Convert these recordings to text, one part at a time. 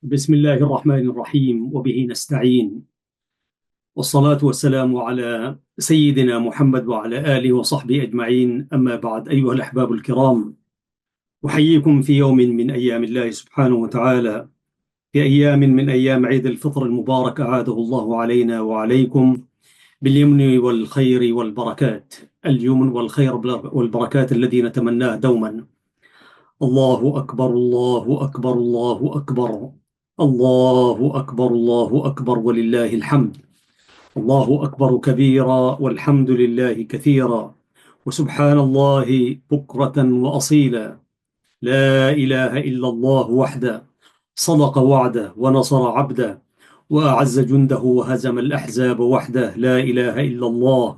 بسم الله الرحمن الرحيم وبه نستعين، والصلاة والسلام على سيدنا محمد وعلى آله وصحبه أجمعين. أما بعد، أيها الأحباب الكرام، أحييكم في يوم من أيام الله سبحانه وتعالى، في أيام من أيام عيد الفطر المبارك، أعاده الله علينا وعليكم باليمن والخير والبركات. اليمن والخير والبركات الذي نتمناه دوما. الله أكبر، الله أكبر، الله أكبر، الله أكبر، الله أكبر، ولله الحمد. الله أكبر كبيرا، والحمد لله كثيرا، وسبحان الله بكرة وأصيلا. لا إله إلا الله وحده، صدق وعده ونصر عبده، وأعز جنده وهزم الأحزاب وحده. لا إله إلا الله،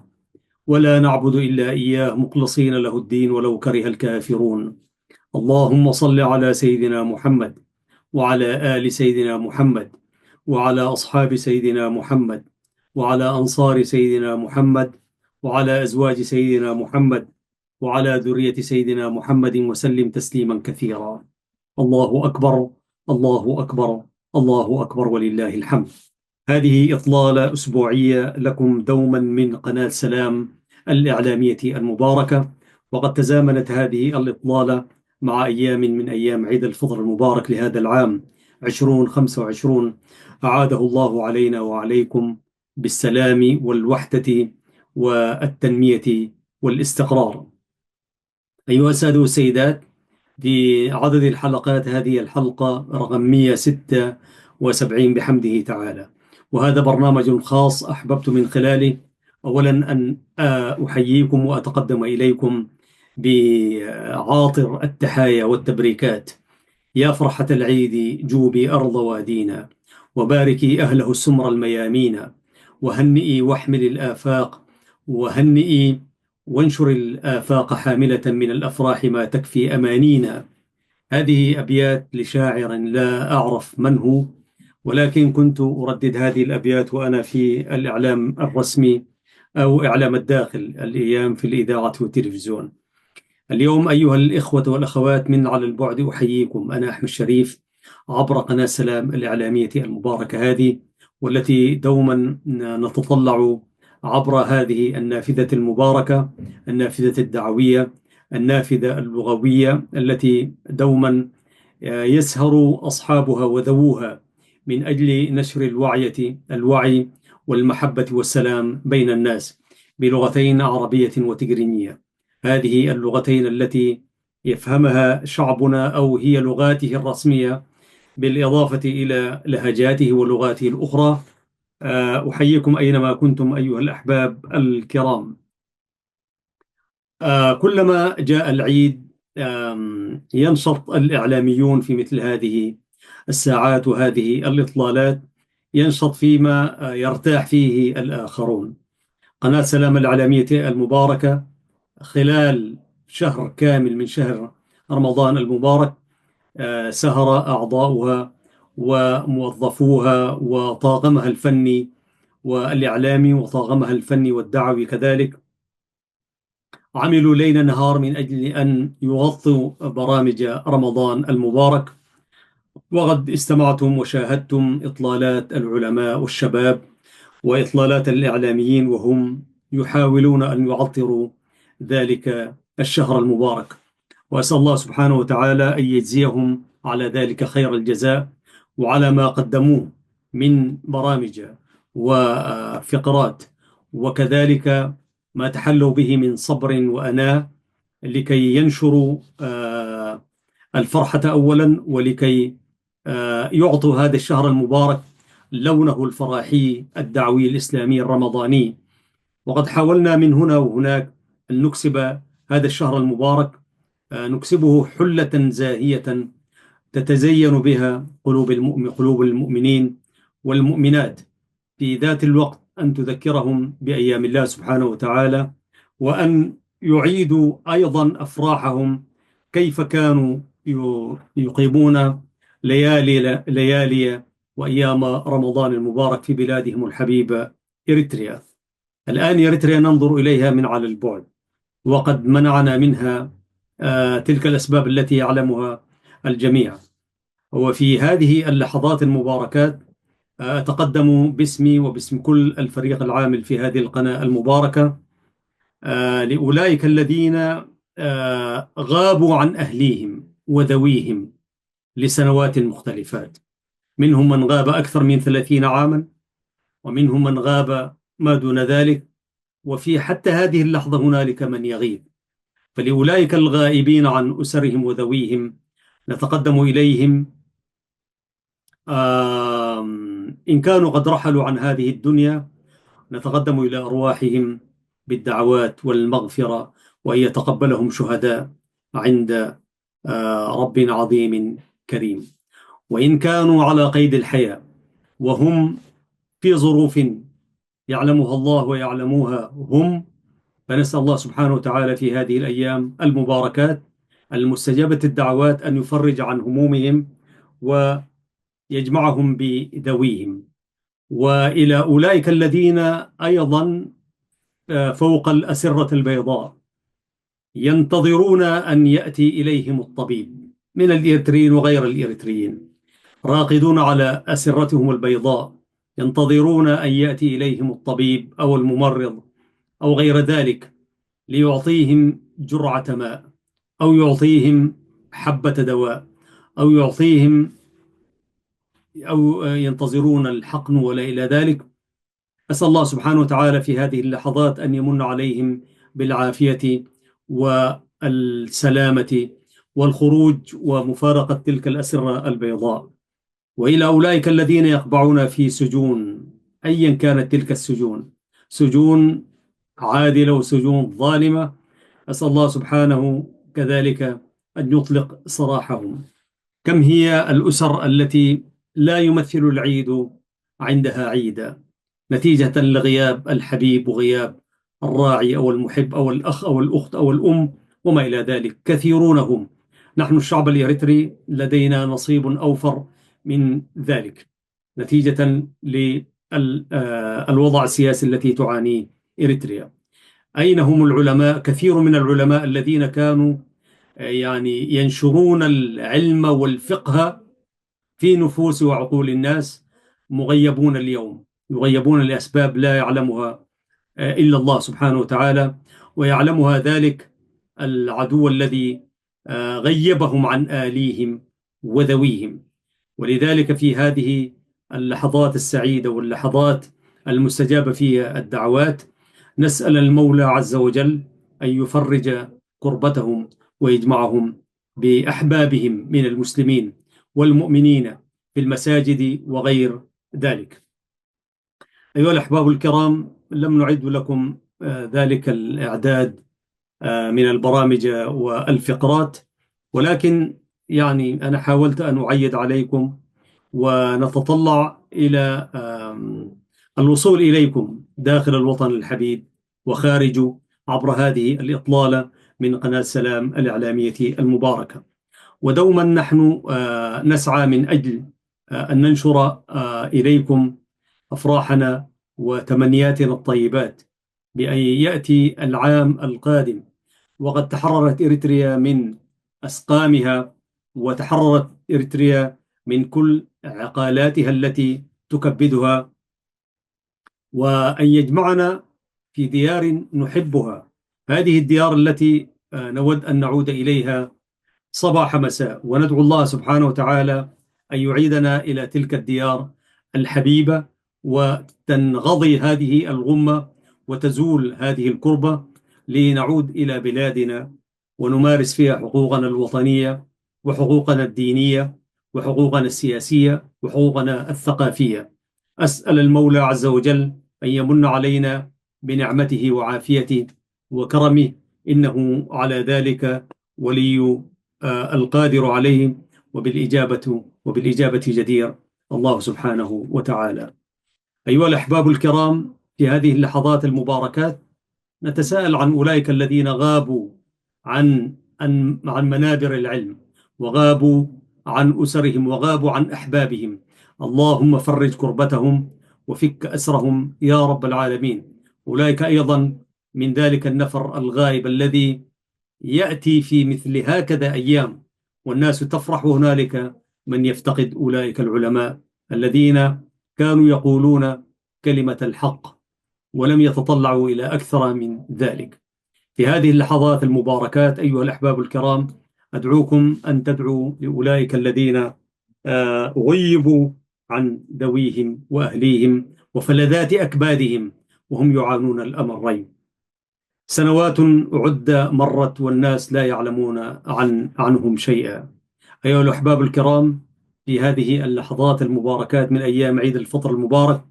ولا نعبد إلا إياه مخلصين له الدين ولو كره الكافرون. اللهم صل على سيدنا محمد، وعلى آل سيدنا محمد، وعلى أصحاب سيدنا محمد، وعلى أنصار سيدنا محمد، وعلى أزواج سيدنا محمد، وعلى ذرية سيدنا محمد، وسلم تسليما كثيرا. الله أكبر، الله أكبر، الله أكبر، ولله الحمد. هذه إطلالة أسبوعية لكم دوما من قناة سلام الإعلامية المباركة، وقد تزامنت هذه الإطلالة مع أيام من أيام عيد الفطر المبارك لهذا العام 2025. أعاده الله علينا وعليكم بالسلام والوحدة والتنمية والاستقرار. أيها السادة والسيدات، في عدد الحلقات، هذه الحلقة رقم 176 بحمده تعالى، وهذا برنامج خاص أحببت من خلاله أولا أن أحييكم وأتقدم إليكم بعاطر التحايا والتبريكات. يا فرحة العيد جوبي أرض وادينا، وباركي أهله السمر الميامين، وهنئي واحمل الآفاق، وهنئي وانشر الآفاق حاملة من الأفراح ما تكفي أمانينا. هذه أبيات لشاعر لا أعرف من هو، ولكن كنت أردد هذه الأبيات وأنا في الإعلام الرسمي أو إعلام الداخل الأيام في الإذاعة والتلفزيون. اليوم أيها الإخوة والأخوات من على البعد، أحييكم أنا أحمد شريف عبر قناة سلام الإعلامية المباركة هذه، والتي دوما نتطلع عبر هذه النافذة المباركة، النافذة الدعوية، النافذة اللغوية، التي دوما يسهر أصحابها وذووها من أجل نشر الوعي والمحبة والسلام بين الناس بلغتين عربية وتجرينية. هذه اللغتين التي يفهمها شعبنا أو هي لغاته الرسمية، بالإضافة إلى لهجاته ولغاته الأخرى. أحييكم أينما كنتم أيها الأحباب الكرام. كلما جاء العيد ينشط الإعلاميون في مثل هذه الساعات وهذه الإطلالات، ينشط فيما يرتاح فيه الآخرون. قناة سلام الإعلامية المباركة خلال شهر كامل من شهر رمضان المبارك سهر أعضاؤها وموظفوها وطاقمها الفني والإعلامي وطاقمها الفني والدعوي كذلك، عملوا ليل نهار من أجل أن يغطوا برامج رمضان المبارك. وقد استمعتم وشاهدتم إطلالات العلماء والشباب وإطلالات الإعلاميين وهم يحاولون أن يعطروا ذلك الشهر المبارك، وأسأل الله سبحانه وتعالى أن يجزيهم على ذلك خير الجزاء، وعلى ما قدموه من برامج وفقرات، وكذلك ما تحلوا به من صبر وأناة لكي ينشروا الفرحة أولا، ولكي يعطوا هذا الشهر المبارك لونه الفراحي الدعوي الإسلامي الرمضاني. وقد حاولنا من هنا وهناك أن نكسب هذا الشهر المبارك، نكسبه حلة زاهية تتزين بها قلوب المؤمنين والمؤمنات، في ذات الوقت أن تذكرهم بأيام الله سبحانه وتعالى، وأن يعيدوا أيضا أفراحهم كيف كانوا يقيمون ليالي وأيام رمضان المبارك في بلادهم الحبيبة إريتريا. الآن إريتريا ننظر إليها من على البعد، وقد منعنا منها تلك الأسباب التي يعلمها الجميع. وفي هذه اللحظات المباركات أتقدم باسمي وباسم كل الفريق العامل في هذه القناة المباركة لأولئك الذين غابوا عن أهليهم وذويهم لسنوات مختلفات. منهم من غاب أكثر من 30 عاما، ومنهم من غاب ما دون ذلك، وفي حتى هذه اللحظة هنالك من يغيب. فلأولئك الغائبين عن أسرهم وذويهم نتقدم إليهم إن كانوا قد رحلوا عن هذه الدنيا، نتقدم إلى أرواحهم بالدعوات والمغفرة، وأن يتقبلهم شهداء عند رب عظيم كريم. وإن كانوا على قيد الحياة وهم في ظروف يعلمها الله ويعلموها هم، فنسأل الله سبحانه وتعالى في هذه الأيام المباركات المستجابة الدعوات أن يفرج عن همومهم ويجمعهم بذويهم. وإلى أولئك الذين أيضا فوق الأسرة البيضاء ينتظرون أن يأتي إليهم الطبيب من الإريتريين وغير الإريتريين، راقدون على أسرتهم البيضاء ينتظرون أن يأتي إليهم الطبيب أو الممرض أو غير ذلك ليعطيهم جرعة ماء، أو يعطيهم حبة دواء، أو يعطيهم، أو ينتظرون الحقن ولا إلى ذلك. أسأل الله سبحانه وتعالى في هذه اللحظات أن يمن عليهم بالعافية والسلامة والخروج ومفارقة تلك الأسرة البيضاء. وإلى أولئك الذين يقبعون في سجون، أيا كانت تلك السجون، سجون عادلة وسجون ظالمة، أسأل الله سبحانه كذلك أن يطلق سراحهم. كم هي الأسر التي لا يمثل العيد عندها عيدا نتيجة لغياب الحبيب وغياب الراعي أو المحب أو الأخ أو الأخت أو الأم وما إلى ذلك. كثيرون هم. نحن الشعب الإريتري لدينا نصيب أوفر من ذلك نتيجة للوضع السياسي التي تعانيه إريتريا. أين هم العلماء؟ كثير من العلماء الذين كانوا يعني ينشرون العلم والفقه في نفوس وعقول الناس مغيبون اليوم، يغيبون لأسباب لا يعلمها إلا الله سبحانه وتعالى، ويعلمها ذلك العدو الذي غيبهم عن آليهم وذويهم. ولذلك في هذه اللحظات السعيدة واللحظات المستجابة فيها الدعوات نسأل المولى عز وجل أن يفرج كربتهم ويجمعهم بأحبابهم من المسلمين والمؤمنين في المساجد وغير ذلك. أيها الأحباب الكرام، لم نعد لكم ذلك الإعداد من البرامج والفقرات، ولكن يعني أنا حاولت أن أعيد عليكم ونتطلع إلى الوصول إليكم داخل الوطن الحبيب وخارجه عبر هذه الإطلالة من قناة سلام الإعلامية المباركة. ودوما نحن نسعى من أجل أن ننشر إليكم أفراحنا وتمنياتنا الطيبات بأن يأتي العام القادم وقد تحررت إريتريا من أسقامها، وتحررت إريتريا من كل عقالاتها التي تكبدها، وأن يجمعنا في ديار نحبها، هذه الديار التي نود أن نعود إليها صباح مساء. وندعو الله سبحانه وتعالى أن يعيدنا إلى تلك الديار الحبيبة، وتنغضي هذه الغمة وتزول هذه الكربة، لنعود إلى بلادنا ونمارس فيها حقوقنا الوطنية وحقوقنا الدينية وحقوقنا السياسية وحقوقنا الثقافية. أسأل المولى عز وجل أن يمن علينا بنعمته وعافيته وكرمه، إنه على ذلك ولي القادر عليه، وبالإجابة جدير الله سبحانه وتعالى. أيها الأحباب الكرام، في هذه اللحظات المباركات نتساءل عن أولئك الذين غابوا عن منابر العلم، وغابوا عن أسرهم، وغابوا عن أحبابهم. اللهم فرج كربتهم وفك أسرهم يا رب العالمين. أولئك أيضا من ذلك النفر الغائب الذي يأتي في مثل هكذا أيام والناس تفرح هنالك من يفتقد أولئك العلماء الذين كانوا يقولون كلمة الحق ولم يتطلعوا إلى أكثر من ذلك. في هذه اللحظات المباركات أيها الأحباب الكرام، أدعوكم أن تدعوا لأولئك الذين غيبوا عن ذويهم وأهليهم وفلذات أكبادهم وهم يعانون الأمرين. سنوات عد مرت والناس لا يعلمون عنهم شيئا. أيها الأحباب الكرام، في هذه اللحظات المباركات من أيام عيد الفطر المبارك،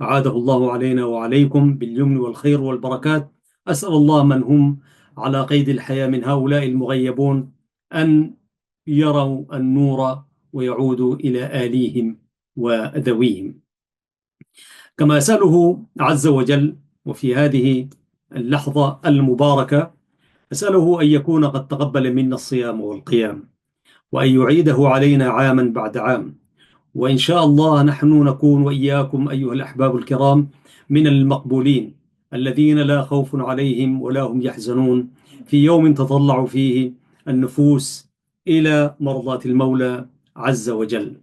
أعاده الله علينا وعليكم باليمن والخير والبركات، أسأل الله من هم على قيد الحياة من هؤلاء المغيبون أن يروا النور ويعودوا إلى آليهم وذويهم. كما أسأله عز وجل وفي هذه اللحظة المباركة، أسأله أن يكون قد تقبل منا الصيام والقيام، وأن يعيده علينا عاما بعد عام، وإن شاء الله نحن نكون وإياكم أيها الأحباب الكرام من المقبولين الذين لا خوف عليهم ولا هم يحزنون في يوم تطلع فيه النفوس إلى مرضاة المولى عز وجل.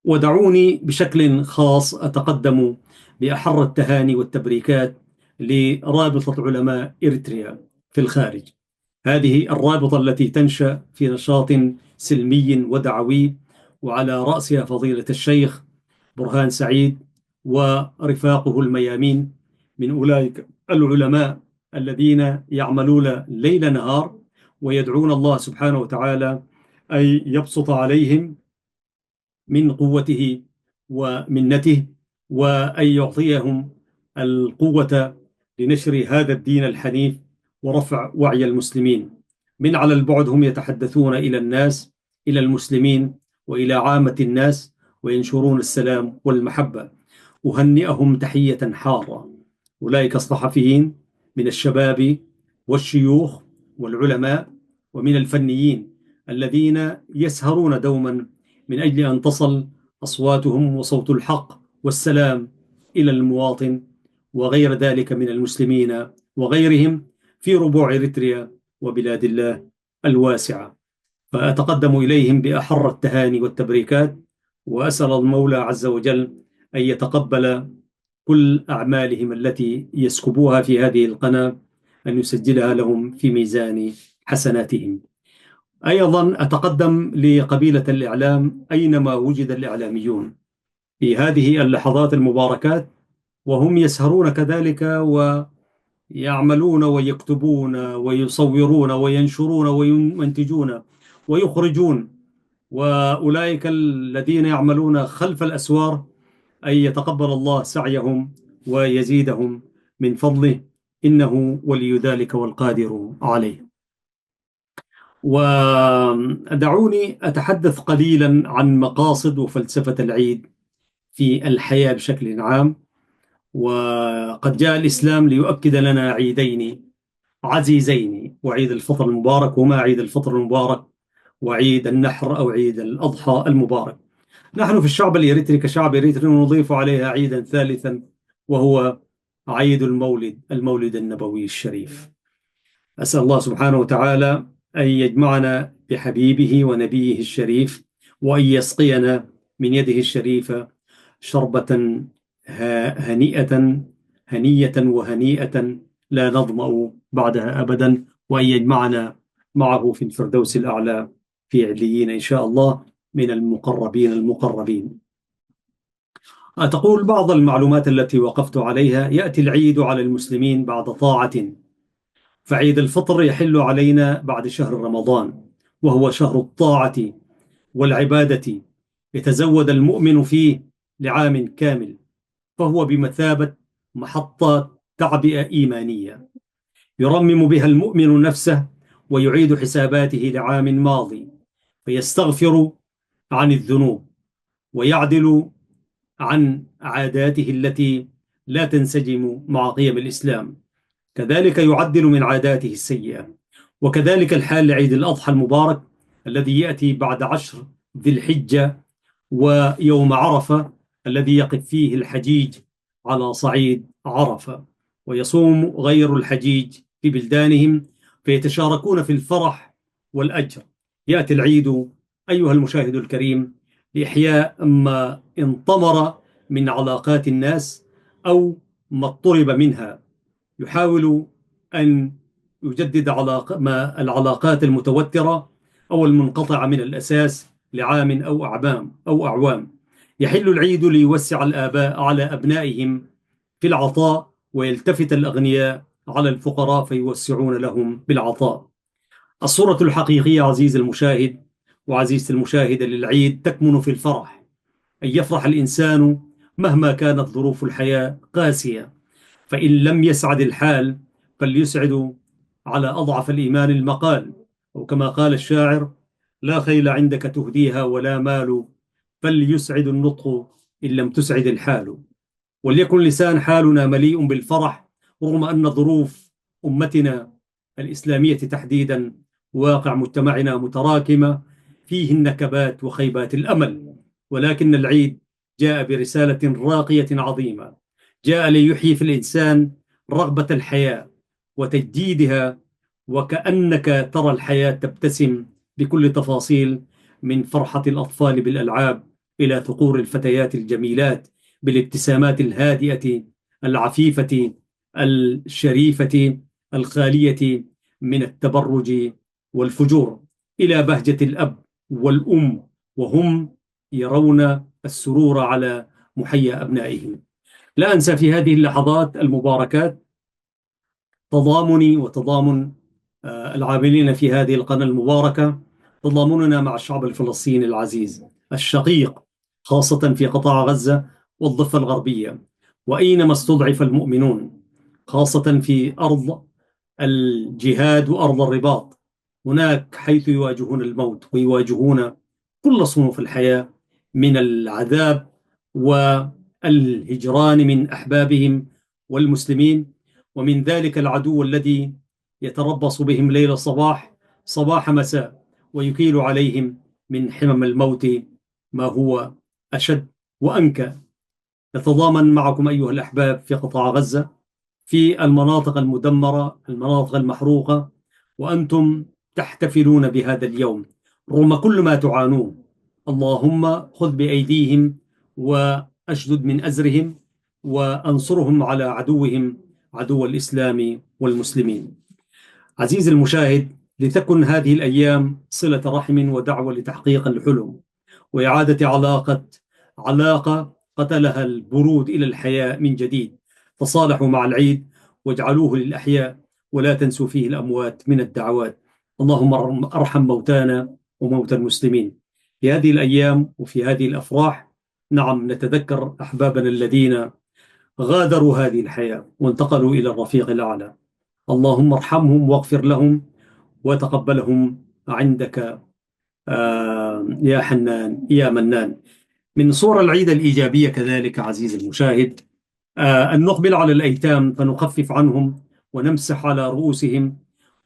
ودعوني بشكل خاص أتقدم بأحر التهاني والتبريكات لرابطة علماء إريتريا في الخارج، هذه الرابطة التي تنشأ في نشاط سلمي ودعوي، وعلى رأسها فضيلة الشيخ برهان سعيد ورفاقه الميامين من أولئك العلماء الذين يعملون ليل نهار ويدعون الله سبحانه وتعالى أن يبسط عليهم من قوته ومنته، وأن يعطيهم القوة لنشر هذا الدين الحنيف ورفع وعي المسلمين. من على البعد هم يتحدثون إلى الناس، إلى المسلمين وإلى عامة الناس، وينشرون السلام والمحبة. أهنئهم تحية حارة أولئك الصحفيين من الشباب والشيوخ والعلماء ومن الفنيين الذين يسهرون دوما من أجل أن تصل أصواتهم وصوت الحق والسلام إلى المواطن وغير ذلك من المسلمين وغيرهم في ربوع إريتريا وبلاد الله الواسعة. فأتقدم إليهم بأحر التهاني والتبريكات، وأسأل المولى عز وجل أن يتقبل كل أعمالهم التي يسكبوها في هذه القناة، أن يسجلها لهم في ميزان حسناتهم. أيضا أتقدم لقبيلة الإعلام أينما وجد الإعلاميون في هذه اللحظات المباركات، وهم يسهرون كذلك ويعملون ويكتبون ويصورون وينشرون وينتجون ويخرجون، وأولئك الذين يعملون خلف الأسوار أن يتقبل الله سعيهم ويزيدهم من فضله، إنه ولي ذلك والقادر عليه. ودعوني أتحدث قليلا عن مقاصد وفلسفة العيد في الحياة بشكل عام. وقد جاء الإسلام ليؤكد لنا عيدين عزيزين، وعيد الفطر المبارك، وما عيد الفطر المبارك وعيد النحر أو عيد الأضحى المبارك. نحن في الشعب الإريتري كشعب إريتري نضيف عليها عيدا ثالثا، وهو عيد المولد النبوي الشريف. أسأل الله سبحانه وتعالى أن يجمعنا بحبيبه ونبيه الشريف، وأن يسقينا من يده الشريفة شربة هنية وهنيئة لا نظمأ بعدها أبدا، وأن يجمعنا معه في الفردوس الأعلى في عليين إن شاء الله من المقربين المقربين. تقول بعض المعلومات التي وقفت عليها: يأتي العيد على المسلمين بعد طاعة، فعيد الفطر يحل علينا بعد شهر رمضان، وهو شهر الطاعة والعبادة، يتزود المؤمن فيه لعام كامل، فهو بمثابة محطة تعبئة إيمانية يرمم بها المؤمن نفسه ويعيد حساباته لعام ماضي، فيستغفر عن الذنوب ويعدل عن عاداته التي لا تنسجم مع قيم الإسلام، كذلك يعدل من عاداته السيئة. وكذلك الحال لعيد الأضحى المبارك الذي يأتي بعد 10 ذي الحجة، ويوم عرفة الذي يقف فيه الحجيج على صعيد عرفة، ويصوم غير الحجيج في بلدانهم، فيتشاركون في الفرح والأجر. يأتي العيد أيها المشاهد الكريم لإحياء ما انطمر من علاقات الناس أو ما اضطرب منها. يحاول أن يجدد العلاقات المتوترة أو المنقطعة من الأساس لعام أو أعوام. يحل العيد ليوسع الآباء على أبنائهم في العطاء، ويلتفت الأغنياء على الفقراء فيوسعون لهم بالعطاء. الصورة الحقيقية عزيزي المشاهد وعزيزتي المشاهدة للعيد تكمن في الفرح، أن يفرح الإنسان مهما كانت ظروف الحياة قاسية، فإن لم يسعد الحال فليسعد على أضعف الإيمان المقال، أو كما قال الشاعر: لا خيل عندك تهديها ولا مال، فليسعد النطق إن لم تسعد الحال. وليكن لسان حالنا مليء بالفرح رغم أن ظروف أمتنا الإسلامية تحديدا، واقع مجتمعنا متراكمة فيه النكبات وخيبات الأمل. ولكن العيد جاء برسالة راقية عظيمة، جاء ليحيي في الإنسان رغبة الحياة وتجديدها، وكأنك ترى الحياة تبتسم بكل تفاصيل، من فرحة الأطفال بالألعاب إلى ثقور الفتيات الجميلات بالابتسامات الهادئة العفيفة الشريفة الخالية من التبرج والفجور، إلى بهجة الأب والأم وهم يرون السرور على محيا أبنائهم. لا أنسى في هذه اللحظات المباركات تضامني وتضامن العاملين في هذه القناة المباركة، تضامننا مع الشعب الفلسطيني العزيز الشقيق، خاصة في قطاع غزة والضفة الغربية، وأينما استضعف المؤمنون، خاصة في أرض الجهاد وأرض الرباط، هناك حيث يواجهون الموت ويواجهون كل صنوف الحياة من العذاب والهجران من أحبابهم والمسلمين، ومن ذلك العدو الذي يتربص بهم ليل صباح صباح مساء، ويكيل عليهم من حمم الموت ما هو أشد وأنكى. نتضامن معكم أيها الأحباب في قطاع غزة، في المناطق المدمرة، المناطق المحروقة، وأنتم تحتفلون بهذا اليوم رغم كل ما تعانون. اللهم خذ بأيديهم وأشدد من أزرهم وأنصرهم على عدوهم، عدو الإسلام والمسلمين. عزيزي المشاهد، لتكن هذه الأيام صلة رحم ودعوة لتحقيق الحلم وإعادة علاقة قتلها البرود إلى الحياة من جديد. تصالحوا مع العيد واجعلوه للأحياء، ولا تنسوا فيه الأموات من الدعوات. اللهم ارحم موتانا وموتى المسلمين في هذه الأيام وفي هذه الأفراح. نعم، نتذكر أحبابنا الذين غادروا هذه الحياة وانتقلوا إلى الرفيق الأعلى. اللهم ارحمهم واغفر لهم وتقبلهم عندك يا حنان يا منان. من صور العيد الإيجابية كذلك عزيزي المشاهد أن نقبل على الأيتام فنخفف عنهم ونمسح على رؤوسهم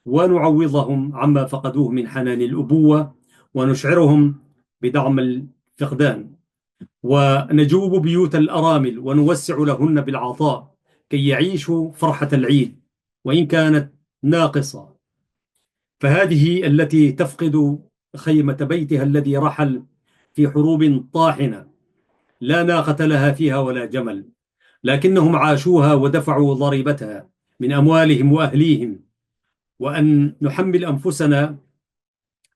ونعوضهم عما فقدوه من حنان الأبوة، ونشعرهم بدعم الفقدان، ونجوب بيوت الأرامل ونوسع لهن بالعطاء كي يعيشوا فرحة العيد وإن كانت ناقصة. فهذه التي تفقد خيمة بيتها الذي رحل في حروب طاحنة، لا ناقة لها فيها ولا جمل، لكنهم عاشوها ودفعوا ضريبتها من أموالهم وأهليهم. وأن نحمل أنفسنا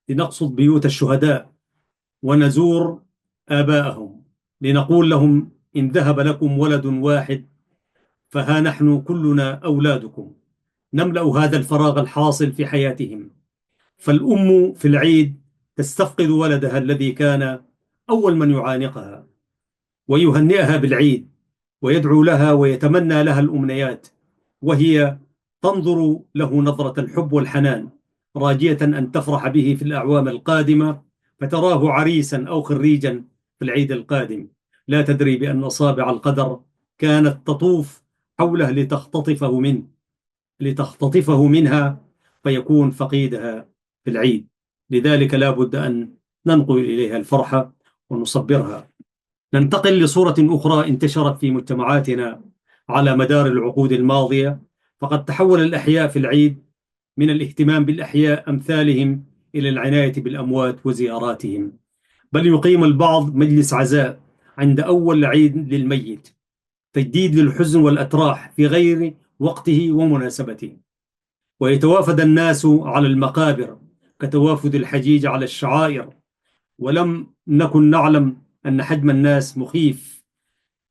لنقصد بيوت الشهداء ونزور آباءهم لنقول لهم: إن ذهب لكم ولد واحد فها نحن كلنا أولادكم. نملأ هذا الفراغ الحاصل في حياتهم. فالأم في العيد تستفقد ولدها الذي كان أول من يعانقها، ويهنئها بالعيد ويدعو لها ويتمنى لها الأمنيات، وهي تنظر له نظرة الحب والحنان، راجية أن تفرح به في الأعوام القادمة، فتراه عريسا أو خريجا في العيد القادم، لا تدري بأن أصابع القدر كانت تطوف حوله لتختطفه منها فيكون فقيدها في العيد. لذلك لا بد أن ننقل إليها الفرحة ونصبرها. ننتقل لصورة أخرى انتشرت في مجتمعاتنا على مدار العقود الماضية، فقد تحول الأحياء في العيد من الاهتمام بالأحياء أمثالهم إلى العناية بالأموات وزياراتهم، بل يقيم البعض مجلس عزاء عند أول عيد للميت، تجديد للحزن والأتراح في غير وقته ومناسبته. ويتوافد الناس على المقابر كتوافد الحجيج على الشعائر، ولم نكن نعلم أن حجم الناس مخيف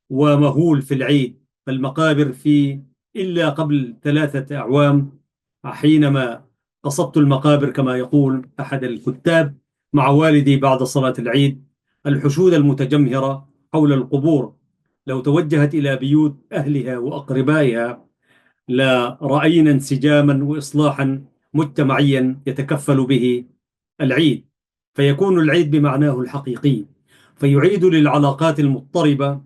ومهول في العيد. فالمقابر في إلا قبل 3 أعوام حينما قصدت المقابر كما يقول أحد الكتاب مع والدي بعد صلاة العيد، الحشود المتجمهرة حول القبور لو توجهت إلى بيوت أهلها وأقربائها لرأينا انسجاما وإصلاحا مجتمعيا يتكفل به العيد، فيكون العيد بمعناه الحقيقي، فيعيد للعلاقات المضطربة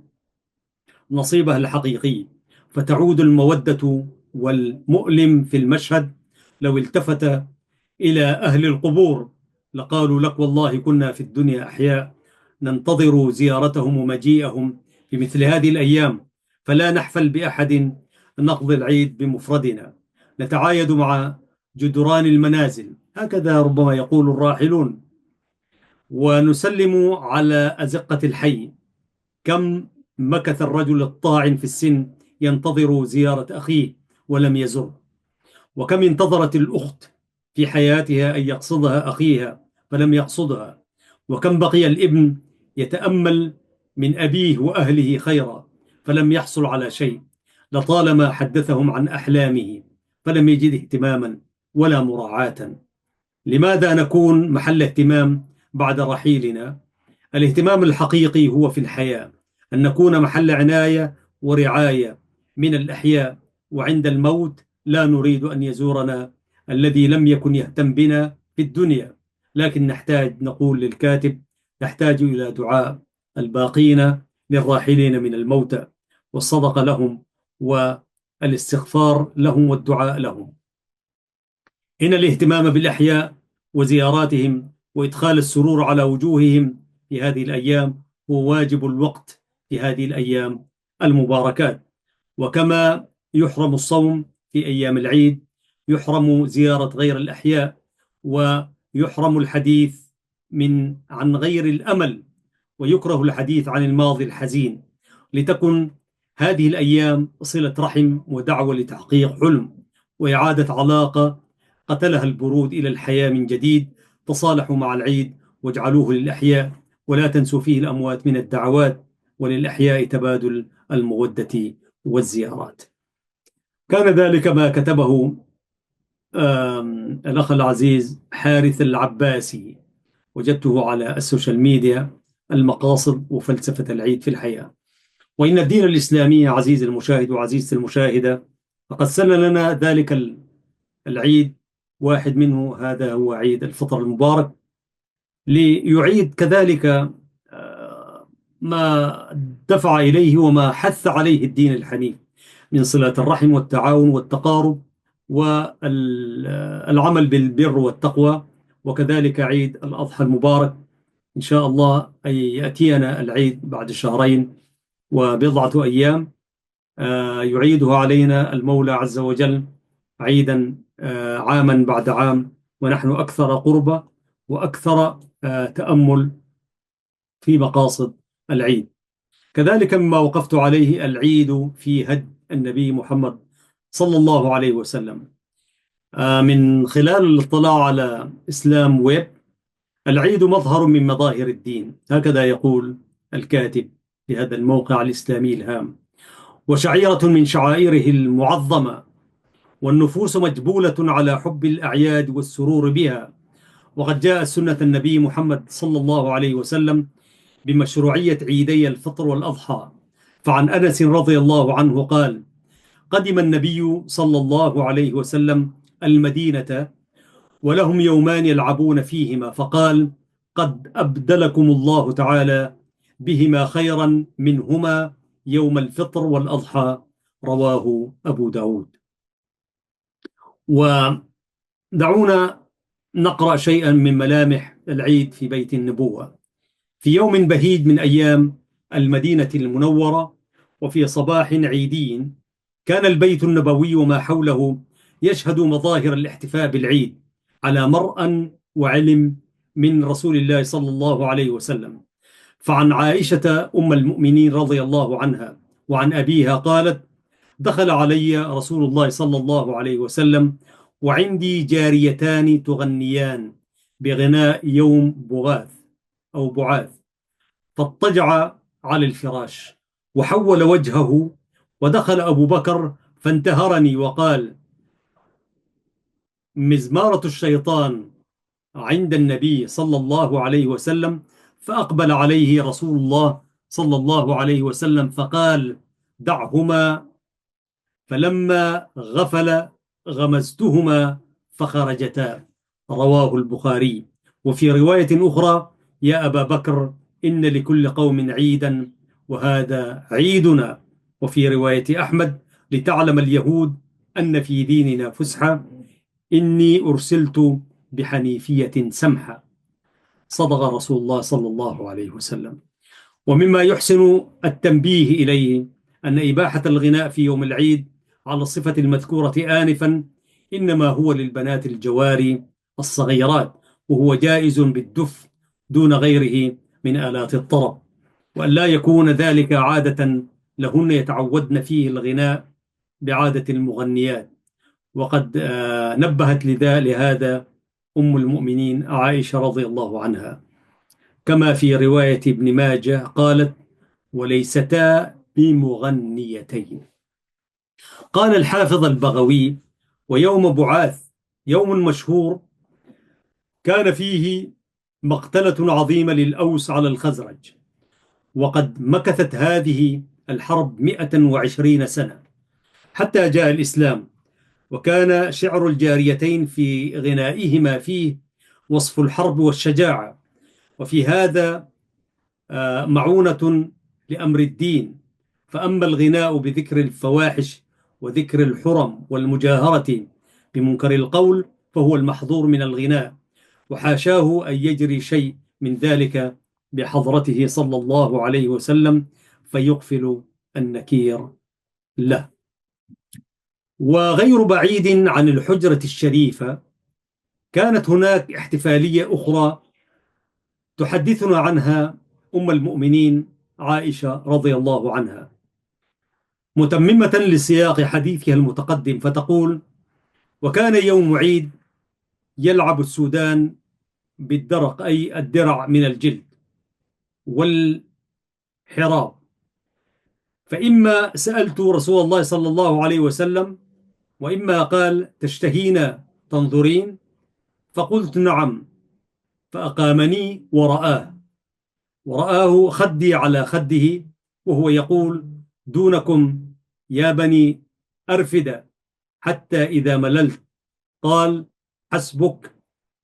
نصيبها الحقيقي، فتعود المودة. والمؤلم في المشهد لو التفت إلى أهل القبور لقالوا لك والله كنا في الدنيا أحياء ننتظر زيارتهم ومجيئهم في مثل هذه الأيام، فلا نحفل بأحد نقضي العيد بمفردنا، نتعايد مع جدران المنازل، هكذا ربما يقول الراحلون، ونسلم على أزقة الحي. كم مكث الرجل الطاعن في السن ينتظر زيارة أخيه ولم يزره، وكم انتظرت الأخت في حياتها أن يقصدها أخيها فلم يقصدها، وكم بقي الابن يتأمل من أبيه وأهله خيرا فلم يحصل على شيء، لطالما حدثهم عن أحلامه فلم يجد اهتماما ولا مراعاة. لماذا نكون محل اهتمام بعد رحيلنا؟ الاهتمام الحقيقي هو في الحياة، أن نكون محل عناية ورعاية من الأحياء، وعند الموت لا نريد أن يزورنا الذي لم يكن يهتم بنا في الدنيا، لكن نحتاج نقول للكاتب نحتاج إلى دعاء الباقين للراحلين من الموتى، والصدقة لهم والاستغفار لهم والدعاء لهم. إن الاهتمام بالأحياء وزياراتهم وإدخال السرور على وجوههم في هذه الأيام هو واجب الوقت في هذه الأيام المباركات. وكما يحرم الصوم في أيام العيد، يحرم زيارة غير الأحياء، ويحرم الحديث عن غير الأمل، ويكره الحديث عن الماضي الحزين، لتكن هذه الأيام صلة رحم ودعوة لتحقيق حلم وإعادة علاقة قتلها البرود إلى الحياة من جديد. تصالحوا مع العيد واجعلوه للأحياء، ولا تنسوا فيه الأموات من الدعوات، وللأحياء تبادل المودة والزيارات. كان ذلك ما كتبه الأخ العزيز حارث العباسي، وجدته على السوشيال ميديا، المقاصد وفلسفة العيد في الحياة. وإن الدين الإسلامي عزيز المشاهد وعزيزة المشاهدة فقد سن لنا ذلك العيد، واحد منه هذا هو عيد الفطر المبارك، ليعيد كذلك ما دفع إليه وما حث عليه الدين الحنيف من صلة الرحم والتعاون والتقارب والعمل بالبر والتقوى. وكذلك عيد الأضحى المبارك إن شاء الله أن يأتينا العيد بعد شهرين وبضعة أيام، يعيده علينا المولى عز وجل عيدا عاما بعد عام، ونحن أكثر قربة وأكثر تأمل في مقاصد العيد. كذلك مما وقفت عليه العيد في هدي النبي محمد صلى الله عليه وسلم، من خلال الاطلاع على إسلام ويب، العيد مظهر من مظاهر الدين، هكذا يقول الكاتب في هذا الموقع الإسلامي الهام، وشعيرة من شعائره المعظمة، والنفوس مجبولة على حب الأعياد والسرور بها. وقد جاء سنة النبي محمد صلى الله عليه وسلم بمشروعية عيدي الفطر والأضحى. فعن أنس رضي الله عنه قال: قدم النبي صلى الله عليه وسلم المدينة ولهم يومان يلعبون فيهما، فقال: قد أبدلكم الله تعالى بهما خيرا منهما يوم الفطر والأضحى. رواه أبو داود. ودعونا نقرأ شيئا من ملامح العيد في بيت النبوة. في يوم بهيج من أيام المدينة المنورة، وفي صباح عيدي، كان البيت النبوي وما حوله يشهد مظاهر الاحتفاء بالعيد على مرأى وعلم من رسول الله صلى الله عليه وسلم. فعن عائشة أم المؤمنين رضي الله عنها وعن أبيها قالت: دخل علي رسول الله صلى الله عليه وسلم وعندي جاريتان تغنيان بغناء يوم بغاث أو بعاث، فاضطجع على الفراش وحول وجهه، ودخل أبو بكر فانتهرني وقال: مزمارة الشيطان عند النبي صلى الله عليه وسلم. فأقبل عليه رسول الله صلى الله عليه وسلم فقال: دعهما، فلما غفل غمزتهما فخرجتا. رواه البخاري. وفي رواية أخرى: يا أبا بكر، إن لكل قوم عيدا وهذا عيدنا. وفي رواية أحمد: لتعلم اليهود أن في ديننا فسحة، إني أرسلت بحنيفية سمحة. صدق رسول الله صلى الله عليه وسلم. ومما يحسن التنبيه إليه أن إباحة الغناء في يوم العيد على الصفة المذكورة آنفا إنما هو للبنات الجواري الصغيرات، وهو جائز بالدف دون غيره من آلات الطرب، وأن لا يكون ذلك عادة لهن يتعودن فيه الغناء بعادة المغنيات. وقد نبهت لهذا أم المؤمنين عائشة رضي الله عنها، كما في رواية ابن ماجه قالت: وليستا بمغنيتين. قال الحافظ البغوي: ويوم بعاث يوم مشهور كان فيه مقتلة عظيمة للأوس على الخزرج، وقد مكثت هذه الحرب 120 سنة حتى جاء الإسلام. وكان شعر الجاريتين في غنائهما فيه وصف الحرب والشجاعة، وفي هذا معونة لأمر الدين. فأما الغناء بذكر الفواحش وذكر الحرم والمجاهرة بمنكر القول فهو المحظور من الغناء، وحاشاه أن يجري شيء من ذلك بحضرته صلى الله عليه وسلم فيقفل النكير له. وغير بعيد عن الحجرة الشريفة كانت هناك احتفالية أخرى تحدثنا عنها أم المؤمنين عائشة رضي الله عنها، متممة لسياق حديثها المتقدم، فتقول: وكان يوم عيد يلعب السودان بالدرق، أي الدرع من الجلد والحراب، فإما سألت رسول الله صلى الله عليه وسلم وإما قال: تشتهين تنظرين؟ فقلت: نعم. فأقامني ورآه خدي على خده وهو يقول: دونكم يا بني أرفدة، حتى إذا مللت قال: حسبك.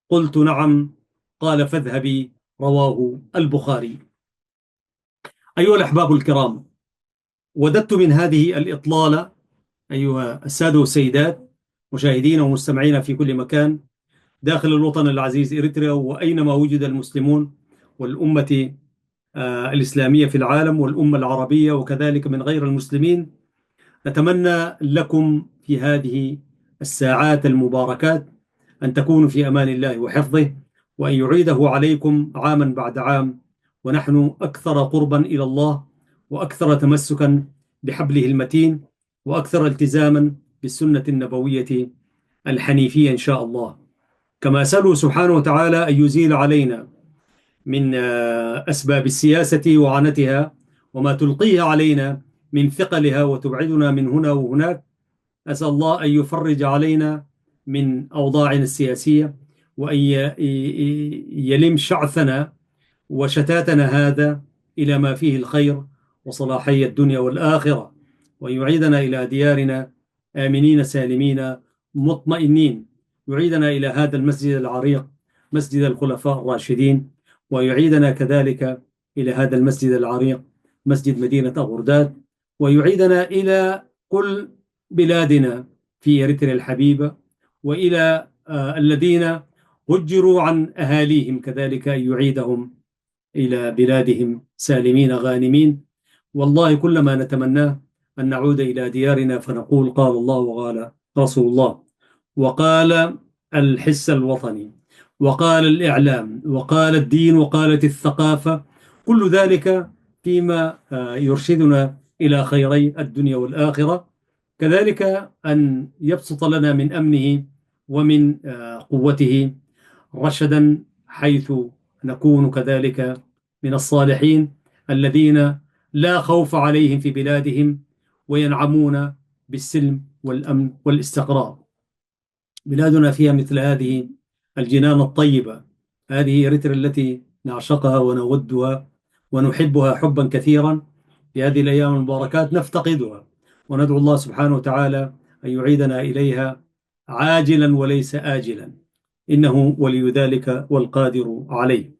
قلت: نعم. قال: فاذهبي. رواه البخاري. أيها الأحباب الكرام، وددت من هذه الإطلالة أيها السادة والسيدات مشاهدين ومستمعين في كل مكان داخل الوطن العزيز إريتريا، وأينما وجد المسلمون والأمة الإسلامية في العالم والأمة العربية وكذلك من غير المسلمين، نتمنى لكم في هذه الساعات المباركات أن تكونوا في أمان الله وحفظه، وأن يعيده عليكم عاما بعد عام ونحن أكثر قربا إلى الله وأكثر تمسكا بحبله المتين وأكثر التزاما بالسنة النبوية الحنيفية إن شاء الله. كما أسأله سبحانه وتعالى أن يزيل علينا من أسباب السياسة وعنتها وما تلقيه علينا من ثقلها وتبعدنا من هنا وهناك. أسأل الله أن يفرج علينا من أوضاعنا السياسية، وأن يلم شعثنا وشتاتنا هذا إلى ما فيه الخير وصلاحي الدنيا والآخرة، وأن يعيدنا إلى ديارنا آمنين سالمين مطمئنين، يعيدنا إلى هذا المسجد العريق مسجد الخلفاء الراشدين، ويعيدنا كذلك إلى هذا المسجد العريق مسجد مدينة أغرداد، ويعيدنا إلى كل بلادنا في إريتريا الحبيبة، وإلى الذين هجروا عن أهاليهم كذلك أن يعيدهم إلى بلادهم سالمين غانمين. والله كل ما نتمناه أن نعود إلى ديارنا فنقول: قال الله وقال رسول الله وقال الحس الوطني. وقال الإعلام وقال الدين وقالت الثقافة، كل ذلك فيما يرشدنا إلى خيري الدنيا والآخرة. كذلك أن يبسط لنا من أمنه ومن قوته رشدا، حيث نكون كذلك من الصالحين الذين لا خوف عليهم في بلادهم وينعمون بالسلم والأمن والاستقرار. بلادنا فيها مثل هذه الجنان الطيبة، هذه إريتريا التي نعشقها ونودها ونحبها حبا كثيرا. في هذه الأيام المباركات نفتقدها، وندعو الله سبحانه وتعالى أن يعيدنا إليها عاجلا وليس آجلا، إنه ولي ذلك والقادر عليه.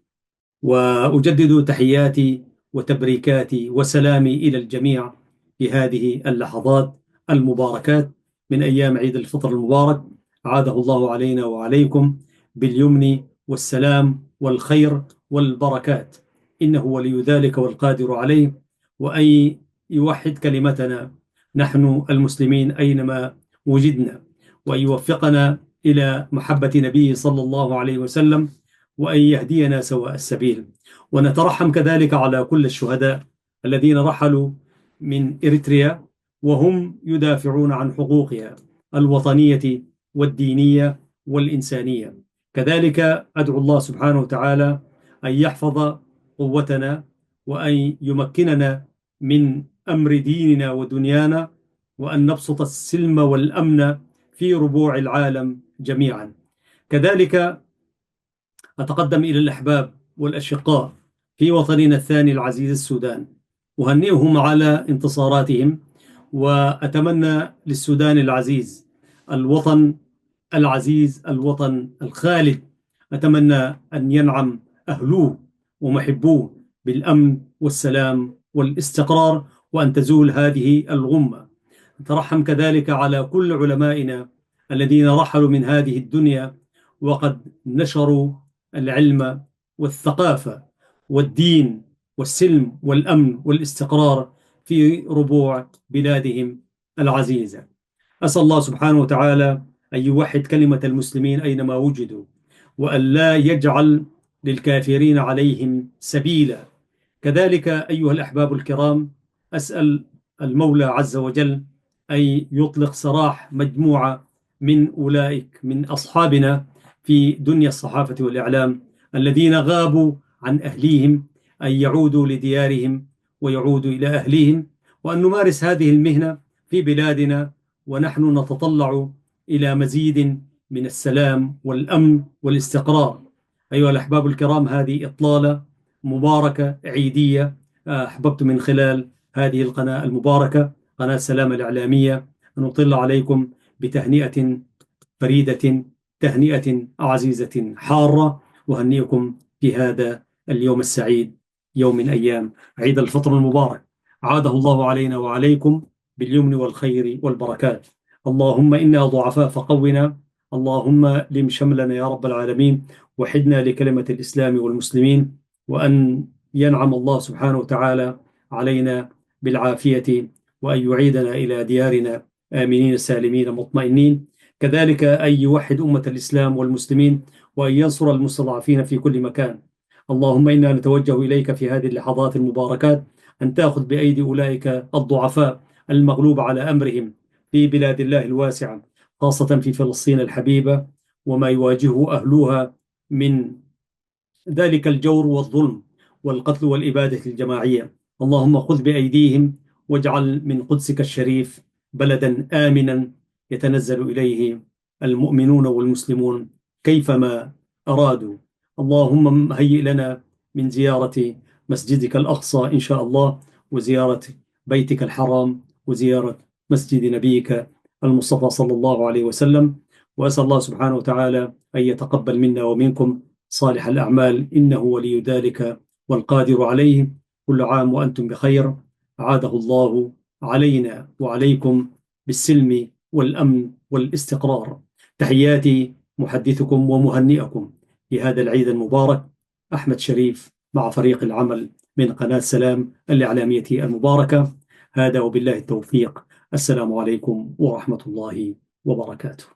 وأجدد تحياتي وتبريكاتي وسلامي إلى الجميع في هذه اللحظات المباركات من أيام عيد الفطر المبارك. عاده الله علينا وعليكم باليمن والسلام والخير والبركات، إنه ولي ذلك والقادر عليه. وأن يوحد كلمتنا نحن المسلمين أينما وجدنا، وأن يوفقنا إلى محبة نبيه صلى الله عليه وسلم، وأن يهدينا سواء السبيل. ونترحم كذلك على كل الشهداء الذين رحلوا من إريتريا وهم يدافعون عن حقوقها الوطنية والدينية والإنسانية. كذلك أدعو الله سبحانه وتعالى أن يحفظ قوتنا وأن يمكننا من أمر ديننا ودنيانا، وأن نبسط السلم والأمن في ربوع العالم جميعا. كذلك أتقدم إلى الأحباب والأشقاء في وطننا الثاني العزيز السودان، أهنئهم على انتصاراتهم، وأتمنى للسودان العزيز، الوطن العزيز، الوطن الخالد، أتمنى أن ينعم أهلوه ومحبوه بالأمن والسلام والاستقرار، وأن تزول هذه الغمة. نترحم كذلك على كل علمائنا الذين رحلوا من هذه الدنيا وقد نشروا العلم والثقافة والدين والسلم والأمن والاستقرار في ربوع بلادهم العزيزة. أسأل الله سبحانه وتعالى أن يوحد كلمة المسلمين أينما وجدوا، وأن لا يجعل للكافرين عليهم سبيلا. كذلك أيها الأحباب الكرام، أسأل المولى عز وجل أن يطلق سراح مجموعة من أولئك من أصحابنا في دنيا الصحافة والإعلام الذين غابوا عن أهليهم، أن يعودوا لديارهم ويعودوا إلى أهليهم، وأن نمارس هذه المهنة في بلادنا ونحن نتطلع إلى مزيد من السلام والأمن والاستقرار. أيها الأحباب الكرام، هذه إطلالة مباركة عيدية أحببت من خلال هذه القناة المباركة، قناة سلام الإعلامية، أن أطل عليكم بتهنئة فريدة، تهنئة عزيزة حارة، وهنيكم في هذا اليوم السعيد، يوم من أيام عيد الفطر المبارك. عاده الله علينا وعليكم باليمن والخير والبركات. اللهم إنا ضعفاء فقونا، اللهم لم شملنا يا رب العالمين، وحدنا لكلمة الإسلام والمسلمين، وأن ينعم الله سبحانه وتعالى علينا بالعافية، وأن يعيدنا إلى ديارنا آمنين سالمين مطمئنين. كذلك أن يوحد أمة الإسلام والمسلمين، وأن ينصر المستضعفين في كل مكان. اللهم إنا نتوجه إليك في هذه اللحظات المباركات أن تأخذ بأيدي أولئك الضعفاء المغلوب على أمرهم في بلاد الله الواسعة، خاصة في فلسطين الحبيبة وما يواجهه أهلها من ذلك الجور والظلم والقتل والإبادة الجماعية. اللهم خذ بأيديهم واجعل من قدسك الشريف بلدا آمنا يتنزل إليه المؤمنون والمسلمون كيفما أرادوا. اللهم هيئ لنا من زيارة مسجدك الأقصى إن شاء الله، وزيارة بيتك الحرام، وزيارة مسجد نبيك المصطفى صلى الله عليه وسلم. وأسأل الله سبحانه وتعالى أن يتقبل منا ومنكم صالح الأعمال، إنه ولي ذلك والقادر عليه. كل عام وأنتم بخير، عاده الله علينا وعليكم بالسلم والأمن والاستقرار. تحياتي محدثكم ومهنئكم في هذا العيد المبارك، أحمد شريف، مع فريق العمل من قناة سلام الإعلامية المباركة. هذا وبالله التوفيق. السلام عليكم ورحمة الله وبركاته.